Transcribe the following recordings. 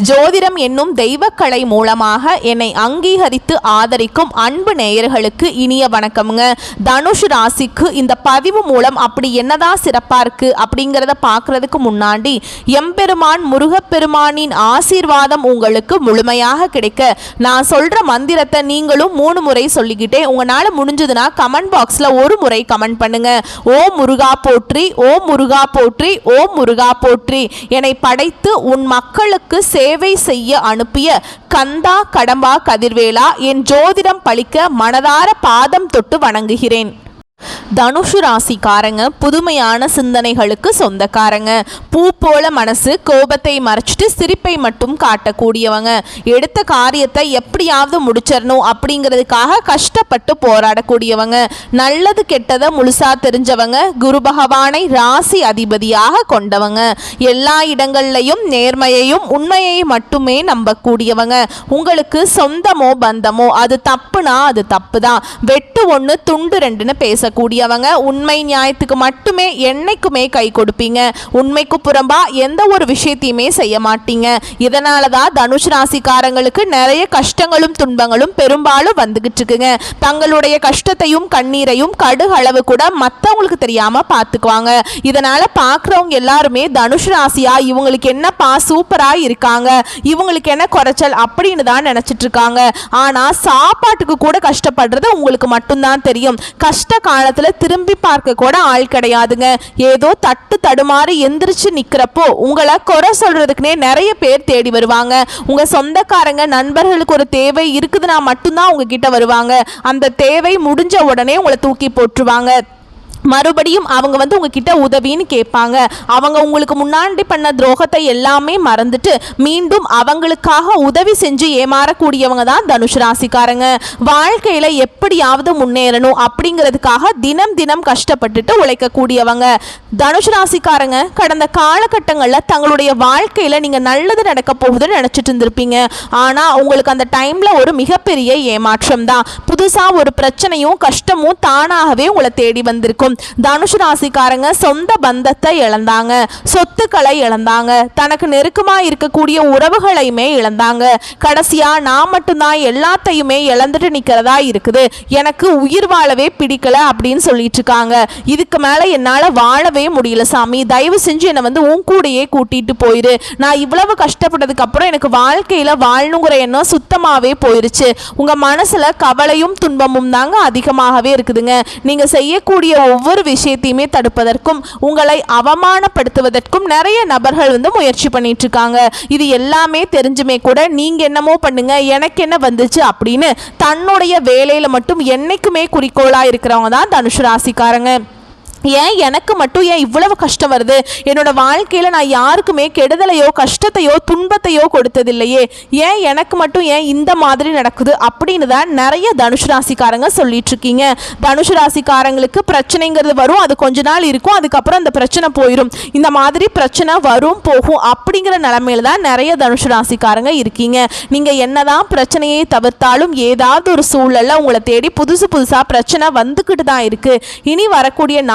ஜோதிடம் என்னும் தெய்வக்கலை மூலமாக என்னை அங்கீகரித்து ஆதரிக்கும் அன்பு நேயர்களுக்கு இனிய வணக்கம்ங்க. தனுஷ் ராசிக்கு இந்த பதிவு மூலம் அப்படி என்னதான் சிறப்பாக இருக்குது அப்படிங்கிறத பார்க்குறதுக்கு முன்னாடி எம்பெருமான் முருகப்பெருமானின் ஆசீர்வாதம் உங்களுக்கு முழுமையாக கிடைக்க நான் சொல்கிற மந்திரத்தை நீங்களும் 3 முறை சொல்லிக்கிட்டே உங்களால் முடிஞ்சதுன்னா கமெண்ட் பாக்ஸில் ஒரு முறை கமெண்ட் பண்ணுங்க. ஓம் முருகா போற்றி, ஓம் முருகா போற்றி, ஓம் முருகா போற்றி. என்னை படைத்து உன் மக்களுக்கு சேவை செய்ய அனுப்பிய கந்தா கடம்பா கதிர்வேலா, என் ஜோதிடம் பழிக்க மனதார பாதம் தொட்டு வணங்குகிறேன். தனுஷு ராசிக்காரங்க புதுமையான சிந்தனைகளுக்கு சொந்தக்காரங்க. பூ போல மனசு, கோபத்தை மறைச்சிட்டு சிரிப்பை மட்டும் காட்டக்கூடியவங்க. எடுத்த காரியத்தை எப்படியாவது முடிச்சிடணும் அப்படிங்கிறதுக்காக கஷ்டப்பட்டு போராடக்கூடியவங்க. நல்லது கெட்டதை முழுசா தெரிஞ்சவங்க. குரு பகவானை ராசி அதிபதியாக கொண்டவங்க. எல்லா இடங்கள்லையும் நேர்மையையும் உண்மையை மட்டுமே நம்பக்கூடியவங்க. உங்களுக்கு சொந்தமோ பந்தமோ அது தப்புனா அது தப்பு தான். வெட்டு ஒன்று துண்டு ரெண்டுன்னு பேசக்கூடியவங்க. உண்மை நியாயத்துக்கு மட்டுமே என்னைக்குமே கை கொடுப்பீங்க. உண்மைக்கு புறம்பா எந்த ஒரு விஷயத்தையுமே செய்ய மாட்டீங்க. இதனால தான் தனுஷ் ராசிக்காரங்களுக்கு நிறைய கஷ்டங்களும் துன்பங்களும் பெரும்பாலும் வந்துகிட்டு இருக்குங்க. தங்களுடைய கஷ்டத்தையும் கண்ணீரையும் கடுகளவு கூட மற்றவங்களுக்கு தெரியாம பார்த்துக்குவாங்க. இதனால பார்க்குறவங்க எல்லாருமே தனுஷ் ராசியா இவங்களுக்கு என்னப்பா சூப்பரா இருக்காங்க, இவங்களுக்கு என்ன குறைச்சல் அப்படின்னு தான் நினைச்சிட்டு இருக்காங்க. ஆனா சாப்பாட்டுக்கு கூட கஷ்டப்படுறது உங்களுக்கு மட்டும்தான் தெரியும். கஷ்ட காலத்துல திரும்பி பார்க்க கூட ஆள் கிடையாதுங்க. ஏதோ தட்டு தடுமாறி எந்திரிச்சு நிக்கிறப்போ உங்களை குறை சொல்றதுக்குனே நிறைய பேர் தேடி வருவாங்க. உங்க சொந்தக்காரங்க நண்பர்களுக்கு ஒரு தேவை இருக்குதுன்னா மட்டும்தான் உங்ககிட்ட வருவாங்க. அந்த தேவை முடிஞ்ச உடனே உங்களை தூக்கி போட்டுருவாங்க. மறுபடியும் அவங்க உங்ககிட்ட உதவின்னு கேட்பாங்க. அவங்க உங்களுக்கு முன்னாடி பண்ண துரோகத்தை எல்லாமே மறந்துட்டு மீண்டும் அவங்களுக்காக உதவி செஞ்சு ஏமாறக்கூடியவங்க தான் தனுஷ் ராசிக்காரங்க. வாழ்க்கையில் எப்படியாவது முன்னேறணும் அப்படிங்கிறதுக்காக தினம் தினம் கஷ்டப்பட்டுட்டு உழைக்கக்கூடியவங்க. தனுஷ் ராசிக்காரங்க கடந்த காலகட்டங்களில் தங்களுடைய வாழ்க்கையில் நீங்கள் நல்லது நடக்க போகுதுன்னு நினச்சிட்டு இருந்திருப்பீங்க. ஆனால் உங்களுக்கு அந்த டைமில் ஒரு மிகப்பெரிய ஏமாற்றம் தான். புதுசாக ஒரு பிரச்சனையும் கஷ்டமும் தானாகவே உங்களை தேடி வந்திருக்கும். தனுஷ் ராசிக்காரங்க சொந்த பந்தத்தை இழந்தாங்க, சொத்துக்களை இழந்தாங்க, தனக்கு நெருக்கமா இருக்கக்கூடிய உறவுகளையுமே இழந்தாங்க. கடைசியா நான் மட்டும்தான் எல்லாத்தையுமே இழந்துட்டு நிக்கிறதா இருக்குது, எனக்கு உயிர் வாழவே பிடிக்கல அப்படின்னு சொல்லிட்டு இருக்காங்க. இதுக்கு மேல என்னால வாழவே முடியல சாமி, தயவு செஞ்சு என்னை உன் கூடையே கூட்டிட்டு போயிரு. நான் இவ்வளவு கஷ்டப்பட்டதுக்கு அப்புறம் எனக்கு வாழ்க்கையில வாழணுங்கிற எண்ணம் சுத்தமாவே போயிருச்சு. உங்க மனசுல கவலையும் துன்பமும் தாங்க அதிகமாகவே இருக்குதுங்க. நீங்க செய்யக்கூடிய ஒவ்வொரு விஷயத்தையுமே தடுப்பதற்கும் உங்களை அவமானப்படுத்துவதற்கும் நிறைய நபர்கள் முயற்சி பண்ணிட்டு இருக்காங்க. இது எல்லாமே தெரிஞ்சுமே கூட நீங்க என்னமோ பண்ணுங்க எனக்கு என்ன வந்துச்சு அப்படின்னு தன்னுடைய வேலையில மட்டும் என்னைக்குமே குறிக்கோளா இருக்கிறவங்க தான் தனுஷ் ராசிக்காரங்க. ஏன் எனக்கு மட்டும் ஏன் இவ்வளவு கஷ்டம் வருது, என்னோட வாழ்க்கையில் நான் யாருக்குமே கெடுதலையோ கஷ்டத்தையோ துன்பத்தையோ கொடுத்ததில்லையே, ஏன் எனக்கு மட்டும் ஏன் இந்த மாதிரி நடக்குது அப்படின்னு தான் நிறைய தனுஷ் ராசிக்காரங்க சொல்லிட்டு இருக்கீங்க. தனுஷ் ராசிக்காரங்களுக்கு பிரச்சனைங்கிறது வரும், அது கொஞ்ச நாள் இருக்கும், அதுக்கப்புறம் அந்த பிரச்சனை போயிடும். இந்த மாதிரி பிரச்சனை வரும் போகும் அப்படிங்கிற நிலைமையில தான் நிறைய தனுஷ் ராசிக்காரங்க இருக்கீங்க. நீங்கள் என்னதான் பிரச்சனையை தவிர்த்தாலும் ஏதாவது ஒரு சூழல்ல உங்களை தேடி புதுசாக பிரச்சனை வந்துக்கிட்டு தான் இருக்கு. இனி வரக்கூடிய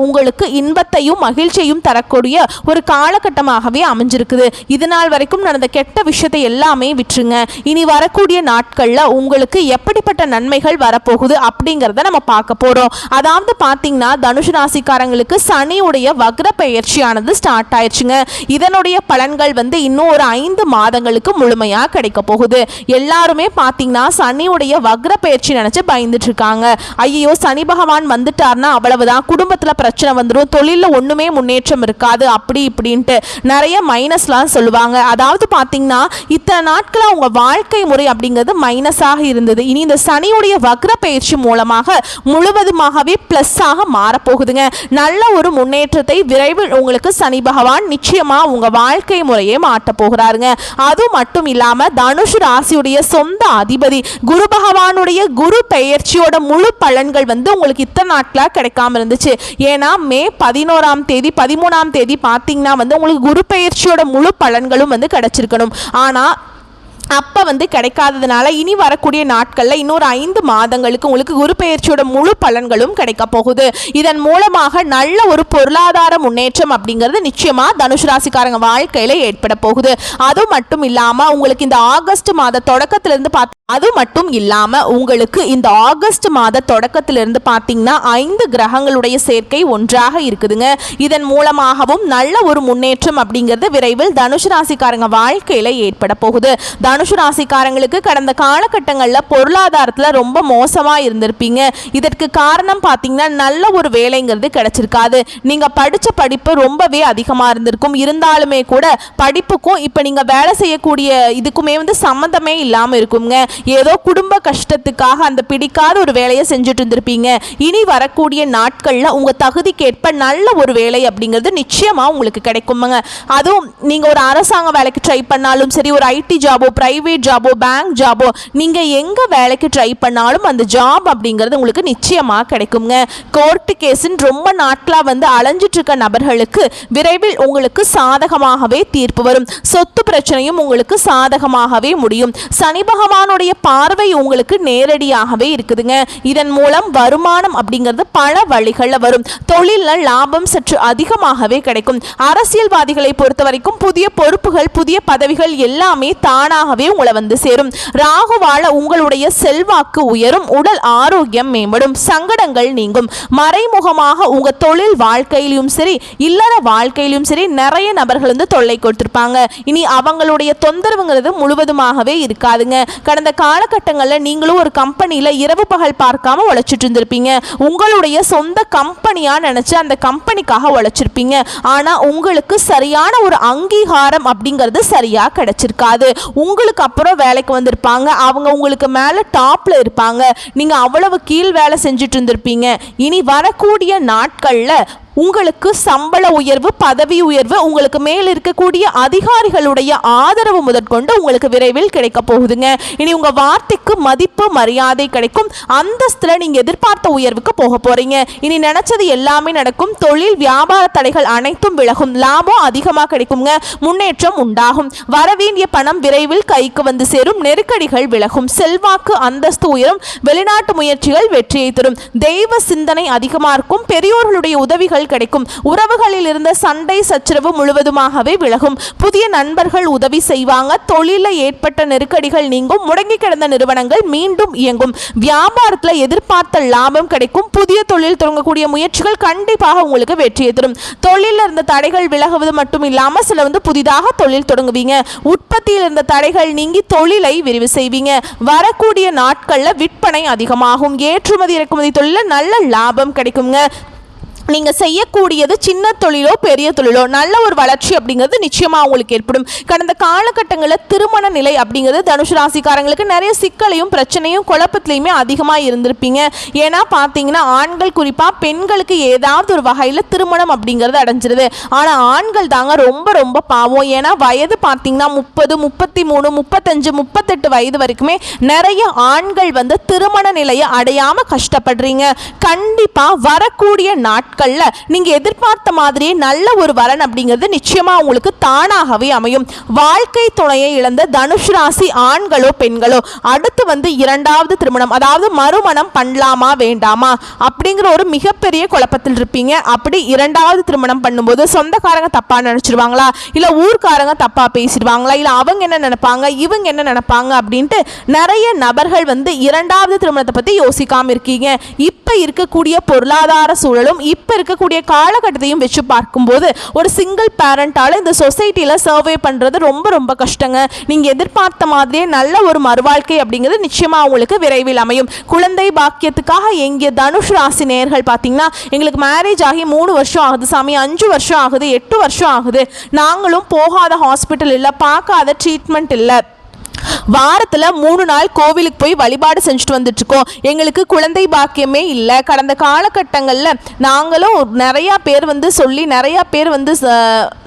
உங்களுக்கு இன்பத்தையும் மகிழ்ச்சியையும் தரக்கூடிய ஒரு காலகட்டமாகவே அமைஞ்சிருக்குது. இது நாள் வரைக்கும் நடந்த கெட்ட விஷயத்தை எல்லாமே விட்டுருங்க. இனி வரக்கூடிய நாட்கள்ல உங்களுக்கு எப்படிப்பட்ட நன்மைகள் வரப்போகுது அப்படிங்கிறத நம்ம பார்க்க போறோம். அதாவது பார்த்தீங்கன்னா தனுஷ் ராசிக்காரங்களுக்கு சனியுடைய வக்ர பெயர்ச்சியானது ஸ்டார்ட் ஆயிடுச்சுங்க. இதனுடைய பலன்கள் இன்னும் ஒரு 5 மாதங்களுக்கு முழுமையா கிடைக்க போகுது. எல்லாருமே பார்த்தீங்கன்னா சனியுடைய வக்ர பெயர்ச்சி நினைச்சு பயந்துட்டு இருக்காங்க. ஐயோ சனி பகவான் வந்துட்டார்னா அவ்வளவுதான், குடும்பத்தில் பிரச்சனை வந்துடும், தொழிலில் ஒன்றுமே முன்னேற்றம் இருக்காது, அப்படி இப்படின்ட்டு நிறைய மைனஸ்லாம் சொல்லுவாங்க. அதாவது பார்த்தீங்கன்னா இத்தனை நாட்களாக உங்கள் வாழ்க்கை முறை அப்படிங்கிறது மைனஸாக இருந்தது. இனி இந்த சனியுடைய வக்ர பயிற்சி மூலமாக முழுவதுமாகவே ப்ளஸ்ஸாக மாறப்போகுதுங்க. நல்ல ஒரு முன்னேற்றத்தை விரைவில் உங்களுக்கு சனி பகவான் நிச்சயமாக உங்கள் வாழ்க்கை முறையே மாற்ற போகிறாருங்க. அது மட்டும் இல்லாமல் தனுஷ் ராசியுடைய சொந்த அதிபதி குரு பகவானுடைய குரு பெயர்ச்சியோட முழு பலன்கள் உங்களுக்கு இத்தனை நாட்களாக கிடைக்காம இருந்துச்சு. ஏன்னா மே 11ஆம் தேதி 13ஆம் தேதி பார்த்தீங்கன்னா உங்களுக்கு குரு பெயர்ச்சியோட முழு பலன்களும் கிடைச்சிருக்கணும். ஆனால் அப்போ வந்து கிடைக்காததுனால இனி வரக்கூடிய நாட்களில் இன்னொரு 5 மாதங்களுக்கு உங்களுக்கு குரு பெயர்ச்சியோட முழு பலன்களும் கிடைக்க போகுது. இதன் மூலமாக நல்ல ஒரு பொருளாதார முன்னேற்றம் அப்படிங்கிறது நிச்சயமாக தனுசு ராசிக்காரங்க வாழ்க்கையில் ஏற்பட போகுது. அது மட்டும் இல்லாமல் உங்களுக்கு இந்த ஆகஸ்ட் மாத தொடக்கத்திலிருந்து உங்களுக்கு இந்த ஆகஸ்ட் மாத தொடக்கத்திலிருந்து பார்த்தீங்கன்னா 5 கிரகங்களுடைய சேர்க்கை ஒன்றாக இருக்குதுங்க. இதன் மூலமாகவும் நல்ல ஒரு முன்னேற்றம் அப்படிங்கிறது விரைவில் தனுசு ராசிக்காரங்க வாழ்க்கையில் ஏற்பட போகுது. தனுசு ராசிக்காரங்களுக்கு கடந்த காலகட்டங்களில் பொருளாதாரத்தில் ரொம்ப மோசமாக இருந்திருப்பீங்க. இதற்கு காரணம் பார்த்தீங்கன்னா நல்ல ஒரு வேலைங்கிறது கிடைச்சிருக்காது. நீங்கள் படித்த படிப்பு ரொம்பவே அதிகமாக இருந்திருக்கும். இருந்தாலுமே கூட படிப்புக்கும் இப்போ நீங்கள் வேலை செய்யக்கூடிய இதுக்குமே வந்து சம்மந்தமே இல்லாமல் இருக்குங்க. ஏதோ குடும்ப கஷ்டத்துக்காக அந்த பிடிக்காத ஒரு வேலையை செஞ்சுட்டு இருந்திருப்பீங்க. இனி வரக்கூடிய நாட்களில் உங்கள் தகுதிக்கேற்ப நல்ல ஒரு வேலை அப்படிங்கிறது நிச்சயமாக உங்களுக்கு கிடைக்குங்க. அதுவும் நீங்கள் ஒரு அரசாங்க வேலைக்கு ட்ரை பண்ணாலும் சரி, ஒரு ஐடி ஜாபோ, பிரைவேட் ஜாபோ, பேங்க் ஜாபோ, நீங்கள் எங்கே வேலைக்கு ட்ரை பண்ணாலும் அந்த ஜாப் அப்படிங்கிறது உங்களுக்கு நிச்சயமாக கிடைக்குங்க. கோர்ட்டு கேஸுன்னு ரொம்ப நாட்களாக வந்து அலைஞ்சிட்டு இருக்க நபர்களுக்கு விரைவில் உங்களுக்கு சாதகமாகவே தீர்ப்பு வரும். சொத்து பிரச்சனையும் உங்களுக்கு சாதகமாகவே முடியும். சனி பகவானுடைய பார்வை உங்களுக்கு நேரடியாகவே இருக்குதுங்க. இதன் மூலம் வருமானம் அப்படிங்கிறது பல வழிகளில் வரும். தொழிலில் லாபம் சற்று அதிகமாகவே கிடைக்கும். அரசியல்வாதிகளை பொறுத்த வரைக்கும் புதிய பொறுப்புகள், புதிய பதவிகள் எல்லாமே தானாகவே உங்களை வந்து சேரும். ராகுவால உங்களுடைய செல்வாக்கு உயரும். உடல் ஆரோக்கியம் மேம்படும். சங்கடங்கள் நீங்கும். மறைமுகமாக உங்க தொழில் வாழ்க்கையிலும் சரி, இல்லற வாழ்க்கையிலும் சரி நிறைய நபர்கள் வந்து தொல்லை கொடுத்திருப்பாங்க. இனி அவங்களுடைய தொந்தரவுங்கிறது முழுவதுமாகவே இருக்காதுங்க. கடந்த காலகட்டங்களில் நீங்களும் ஒரு கம்பெனியில் இரவு பகல் பார்க்காம உழைச்சிட்டு இருந்திருப்பீங்க. உங்களுடைய சொந்த கம்பெனியாக நினச்சி அந்த கம்பெனிக்காக உழைச்சிருப்பீங்க. ஆனால் உங்களுக்கு சரியான ஒரு அங்கீகாரம் அப்படிங்கிறது சரியாக கிடைச்சிருக்காது. உங்களுக்கு அப்புறம் வேலைக்கு வந்திருப்பாங்க. அவங்க உங்களுக்கு மேலே டாப்பில் இருப்பாங்க. நீங்கள் அவ்வளவு கீழ் வேலை செஞ்சுட்டு இருந்திருப்பீங்க. இனி வரக்கூடிய நாட்களில் உங்களுக்கு சம்பள உயர்வு, பதவி உயர்வு, உங்களுக்கு மேல் இருக்கக்கூடிய அதிகாரிகளுடைய ஆதரவு முதற்கொண்டு உங்களுக்கு விரைவில் கிடைக்க போகுதுங்க. இனி உங்க வார்த்தைக்கு மதிப்பு, மரியாதை கிடைக்கும். அந்தஸ்துல நீங்க எதிர்பார்த்த உயர்வுக்கு போக போறீங்க. இனி நினைச்சது எல்லாமே நடக்கும். தொழில் வியாபார தடைகள் அனைத்தும் விலகும். லாபம் அதிகமாக கிடைக்குங்க. முன்னேற்றம் உண்டாகும். வரவேண்டிய பணம் விரைவில் கைக்கு வந்து சேரும். நெருக்கடிகள் விலகும். செல்வாக்கு, அந்தஸ்து உயரும். வெளிநாட்டு முயற்சிகள் வெற்றியை தரும். தெய்வ சிந்தனை அதிகமாக இருக்கும். பெரியோர்களுடைய உதவிகள் கிடைக்கும். உறவுகளில் இருந்த சண்டை சச்சரவு முழுவதுமாகவே விலகும். புதிய நண்பர்கள் உதவி செய்வாங்க. தொழிலில் ஏற்பட்ட நெருக்கடிகள் நீங்கும். முடங்கி கிடந்த நிறுவனங்கள் மீண்டும் இயங்கும். வியாபாரத்தில் எதிர்பார்த்த லாபம் கிடைக்கும். புதிய தொழில் தொடங்கக்கூடிய முயற்சிகள் கண்டிப்பாக உங்களுக்கு வெற்றியை தரும். தொழிலில் இருந்த தடைகள் விலகுவது மட்டும் இல்லாமல் சில வந்து புதிதாக தொழில் தொடங்குவீங்க. உற்பத்தியில் இருந்த தடைகள் நீங்கி தொழிலை விரிவு செய்வீங்க. வரக்கூடிய நாட்களில் விற்பனை அதிகமாகும். ஏற்றுமதி இறக்குமதி தொழிலில் நல்ல லாபம் கிடைக்குங்க. நீங்கள் செய்யக்கூடியது சின்ன தொழிலோ பெரிய தொழிலோ நல்ல ஒரு வளர்ச்சி அப்படிங்கிறது நிச்சயமாக உங்களுக்கு ஏற்படும். கடந்த காலகட்டங்களில் திருமண நிலை அப்படிங்கிறது தனுசு ராசிக்காரங்களுக்கு நிறைய சிக்கலையும் பிரச்சனையும் குழப்பத்திலையுமே அதிகமாக இருந்திருப்பீங்க. ஏன்னா பார்த்தீங்கன்னா ஆண்கள் குறிப்பாக பெண்களுக்கு ஏதாவது ஒரு வகையில் திருமணம் அப்படிங்கிறது அடைஞ்சிருது. ஆனால் ஆண்கள் தாங்க ரொம்ப ரொம்ப பாவம். ஏன்னா வயது பார்த்தீங்கன்னா 30, 33, 35, 38 வயது வரைக்குமே நிறைய ஆண்கள் வந்து திருமண நிலையை அடையாமல் கஷ்டப்படுறீங்க. கண்டிப்பாக வரக்கூடிய நாட்கள் நீங்க எதிர்பார்த்த மாதிரியே நல்ல ஒரு வரன் அப்படிங்கிறது நிச்சயமா உங்களுக்கு தானாகவே அமையும். வாழ்க்கை துணையை இழந்த தனுஷ் ராசி ஆண்களோ பெண்களோ அடுத்து வந்து 2வது திருமணம், அதாவது மறுமணம் பண்ணலாமா வேண்டாமா அப்படிங்கிற ஒரு மிகப்பெரிய குழப்பத்தில் இருப்பீங்க. அப்படி 2வது திருமணம் பண்ணும்போது சொந்தக்காரங்க தப்பா நினைச்சிருவாங்களா, இல்ல ஊர்க்காரங்க தப்பா பேசிடுவாங்களா, இல்ல அவங்க என்ன நினைப்பாங்க, இவங்க என்ன நினைப்பாங்க அப்படின்ட்டு நிறைய நபர்கள் வந்து 2வது திருமணத்தை பத்தி யோசிக்காம இருக்கீங்க. இப்ப இருக்கக்கூடிய பொருளாதார சூழலும் இப்ப இருக்கக்கூடிய காலகட்டத்தையும் வச்சு பார்க்கும்போது ஒரு சிங்கிள் பேரண்டால இந்த சொசைட்டில சர்வே பண்றது ரொம்ப ரொம்ப கஷ்டங்க. நீங்க எதிர்பார்த்த மாதிரியே நல்ல ஒரு மறுவாழ்க்கை அப்படிங்கிறது நிச்சயமா உங்களுக்கு விரைவில் அமையும். குழந்தை பாக்கியத்துக்காக எங்கிய தனுஷ் ராசி நேயர்கள் பார்த்தீங்கன்னா எங்களுக்கு மேரேஜ் ஆகி 3 வருஷம் ஆகுது சாமி, 5 வருஷம் ஆகுது, 8 வருஷம் ஆகுது, நாங்களும் போகாத ஹாஸ்பிட்டல் இல்லை, பார்க்காத ட்ரீட்மெண்ட் இல்லை, வாரத்தில் 3 நாள் கோவிலுக்கு போய் வழிபாடு செஞ்சுட்டு வந்துட்டு இருக்கோம், எங்களுக்கு குழந்தை பாக்கியமே இல்லை. கடந்த காலகட்டங்களில் நாங்களும் நிறையா பேர் வந்து சொல்லி நிறையா பேர் வந்து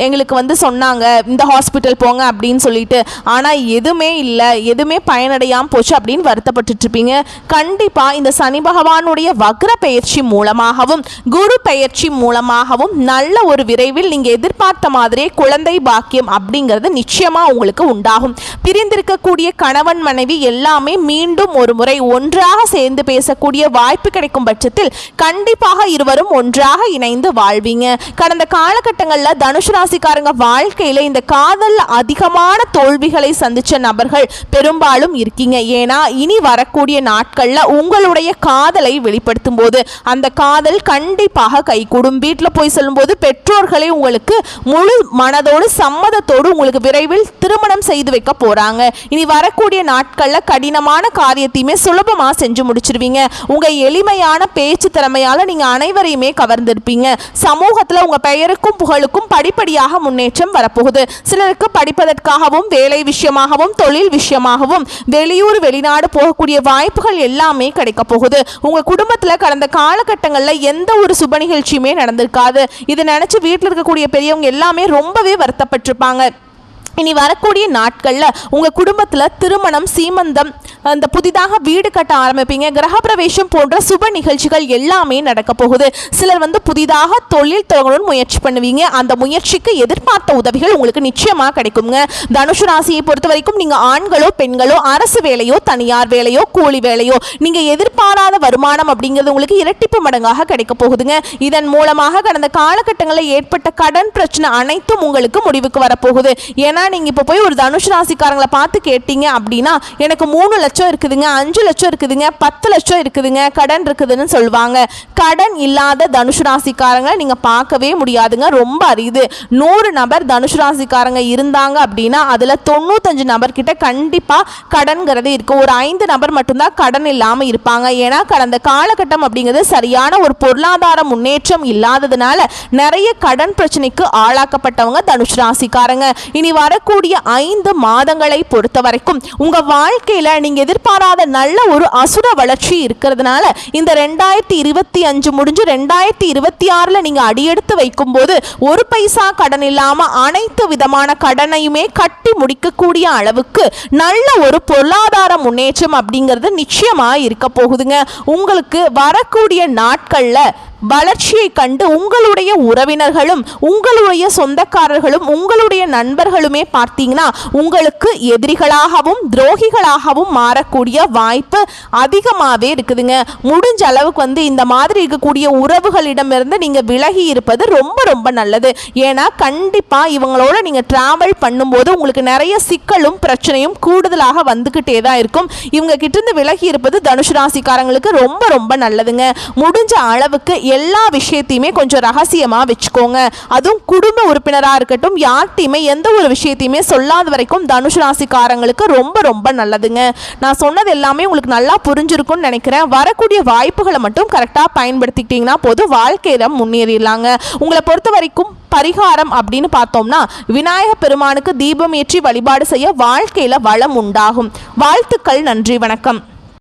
எங்களுக்கு வந்து சொன்னாங்க இந்த ஹாஸ்பிட்டல் போங்க அப்படின்னு சொல்லிட்டு, ஆனால் எதுவுமே இல்லை, எதுவுமே பயனடையாமல் போச்சு அப்படின்னு வருத்தப்பட்டுருப்பீங்க. கண்டிப்பாக இந்த சனி பகவானுடைய வக்ர பெயர்ச்சி மூலமாகவும் குரு பெயர்ச்சி மூலமாகவும் நல்ல ஒரு விரைவில் நீங்கள் எதிர்பார்த்த மாதிரியே குழந்தை பாக்கியம் அப்படிங்கிறது நிச்சயமாக உங்களுக்கு உண்டாகும். பிரிந்திருக்கக்கூடிய பிரியக்கூடிய கணவன் மனைவி எல்லாமே மீண்டும் ஒரு முறை ஒன்றாக சேர்ந்து பேசக்கூடிய வாய்ப்பு கிடைக்கும் பட்சத்தில் கண்டிப்பாக இருவரும் ஒன்றாக இணைந்து வாழ்வீங்க. கடந்த காலகட்டங்களில் தனுசு ராசிக்காரங்க வாழ்க்கையில இந்த காதல் அதிகமான தோல்விகளை சந்திச்ச நபர்கள் பெரும்பாலும் இருக்கீங்க. ஏன்னா இனி வரக்கூடிய நாட்கள்ல உங்களுடைய காதலை வெளிப்படுத்தும் போது அந்த காதல் கண்டிப்பாக கைகூடும். வீட்டில் போய் சொல்லும்போது பெற்றோர்களை உங்களுக்கு முழு மனதோடு சம்மதத்தோடு உங்களுக்கு விரைவில் திருமணம் செய்து வைக்க போறாங்க. இனி வரக்கூடிய நாட்கள்ல கடினமான காரியத்தையுமே சுலபமா செஞ்சு முடிச்சிருவீங்க. உங்க எளிமையான பேச்சு திறமையால நீங்க அனைவரையுமே கவர்ந்திருப்பீங்க. சமூகத்துல உங்க பெயருக்கும் புகழுக்கும் படிப்படியாக முன்னேற்றம் வரப்போகுது. சிலருக்கு படிப்பதற்காகவும் வேலை விஷயமாகவும் தொழில் விஷயமாகவும் வெளியூர் வெளிநாடு போகக்கூடிய வாய்ப்புகள் எல்லாமே கிடைக்க போகுது. உங்க குடும்பத்துல கடந்த காலகட்டங்களில் எந்த ஒரு சுப நிகழ்ச்சியுமே நடந்திருக்காது. இதை நினைச்சு வீட்டில் இருக்கக்கூடிய பெரியவங்க எல்லாமே ரொம்பவே வருத்தப்பட்டிருப்பாங்க. இனி வரக்கூடிய நாட்களில் உங்கள் குடும்பத்தில் திருமணம், சீமந்தம், அந்த புதிதாக வீடு கட்ட ஆரம்பிப்பீங்க. கிரகப்பிரவேசம் போன்ற சுப நிகழ்ச்சிகள் எல்லாமே நடக்க போகுது. சிலர் புதிதாக தொழில் தொடங்கணும்னு முயற்சி பண்ணுவீங்க. அந்த முயற்சிக்கு எதிர்பார்த்த உதவிகள் உங்களுக்கு நிச்சயமாக கிடைக்குங்க. தனுசு ராசியை பொறுத்த வரைக்கும் நீங்கள் ஆண்களோ பெண்களோ அரசு வேலையோ தனியார் வேலையோ கூலி வேலையோ நீங்கள் எதிர்பாராத வருமானம் அப்படிங்கிறது உங்களுக்கு இரட்டிப்பு மடங்காக கிடைக்க போகுதுங்க. இதன் மூலமாக கடந்த காலகட்டங்களில் ஏற்பட்ட கடன் பிரச்சனை அனைத்தும் உங்களுக்கு முடிவுக்கு வரப்போகுது. ஏன்னா நீங்க இப்ப போய் ஒரு தனுசு ராசிக்காரங்களை பார்த்து கேட்டீங்க அப்படின்னா எனக்கு 3 லட்சம் இருக்குதுங்க, 5 லட்சம் இருக்குதுங்க, 10 லட்சம் இருக்குதுங்க, கடன் இருக்குதுன்னு சொல்லுவாங்க. கடன் இல்லாத தனுசு ராசிக்காரங்க நீங்க பார்க்கவே முடியாதுங்க. ரொம்ப அரிது. 100 நபர் தனுசு ராசிக்காரங்க இருந்தாங்க அப்படின்னா அதுல 95 நபர்கிட்ட கண்டிப்பா கடன்கிறது இருக்கு. ஒரு 5 நபர் மட்டும்தான் கடன் இல்லாம இருப்பாங்க. ஏன்னா கடந்த காலகட்டம் அப்படிங்கிறது சரியான ஒரு பொருளாதார முன்னேற்றம் இல்லாததுனால நிறைய கடன் பிரச்சனைக்கு ஆளாக்கப்பட்டவங்க தனுசு ராசிக்காரங்க. இனி வரக்கூடிய 5 மாதங்களை பொறுத்த வரைக்கும் உங்க வாழ்க்கையில நீங்க எதிர்பாராத நல்ல ஒரு அசுர வளர்ச்சி இருக்கிறதுனால இந்த 2025 முடிஞ்சு 2026ல நீங்க அடியெடுத்து வைக்கும் போது ஒரு பைசா கடன் இல்லாம அனைத்து விதமான கடனையுமே கட்டி முடிக்கக்கூடிய அளவுக்கு நல்ல ஒரு பொருளாதார முன்னேற்றம் அப்படிங்கிறது நிச்சயமா இருக்க போகுதுங்க. உங்களுக்கு வரக்கூடிய நாட்கள்ல வளர்ச்சியை கண்டு உங்களுடைய உறவினர்களும் உங்களுடைய சொந்தக்காரர்களும் உங்களுடைய நண்பர்களுமே பார்த்தீங்கன்னா உங்களுக்கு எதிரிகளாகவும் துரோகிகளாகவும் மாறக்கூடிய வாய்ப்பு அதிகமாகவே இருக்குதுங்க. முடிஞ்ச அளவுக்கு இந்த மாதிரி இருக்கக்கூடிய உறவுகளிடமிருந்து நீங்கள் விலகி இருப்பது ரொம்ப ரொம்ப நல்லது. ஏன்னா கண்டிப்பாக இவங்களோட நீங்கள் ட்ராவல் பண்ணும்போது உங்களுக்கு நிறைய சிக்கலும் பிரச்சனையும் கூடுதலாக வந்துக்கிட்டே தான் இருக்கும். இவங்க கிட்டேருந்து விலகி இருப்பது தனுசு ராசிக்காரங்களுக்கு ரொம்ப ரொம்ப நல்லதுங்க. முடிஞ்ச அளவுக்கு எல்லா விஷயத்தையுமே கொஞ்சம் ரகசியமா வச்சுக்கோங்க. அதுவும் குடும்ப உறுப்பினராக இருக்கட்டும், யார்கிட்டையுமே எந்த ஒரு விஷயத்தையுமே சொல்லாத வரைக்கும் தனுசு ராசிக்காரங்களுக்கு ரொம்ப ரொம்ப நல்லதுங்க. நான் சொன்னது எல்லாமே உங்களுக்கு நல்லா புரிஞ்சிருக்கும்னு நினைக்கிறேன். வரக்கூடிய வாய்ப்புகளை மட்டும் கரெக்டாக பயன்படுத்திக்கிட்டீங்கன்னா போதும், வாழ்க்கையில முன்னேறிடலாங்க. உங்களை பொறுத்த வரைக்கும் பரிகாரம் அப்படின்னு பார்த்தோம்னா விநாயக பெருமானுக்கு தீபம் ஏற்றி வழிபாடு செய்ய வாழ்க்கையில வளம் உண்டாகும். வாழ்த்துக்கள். நன்றி. வணக்கம்.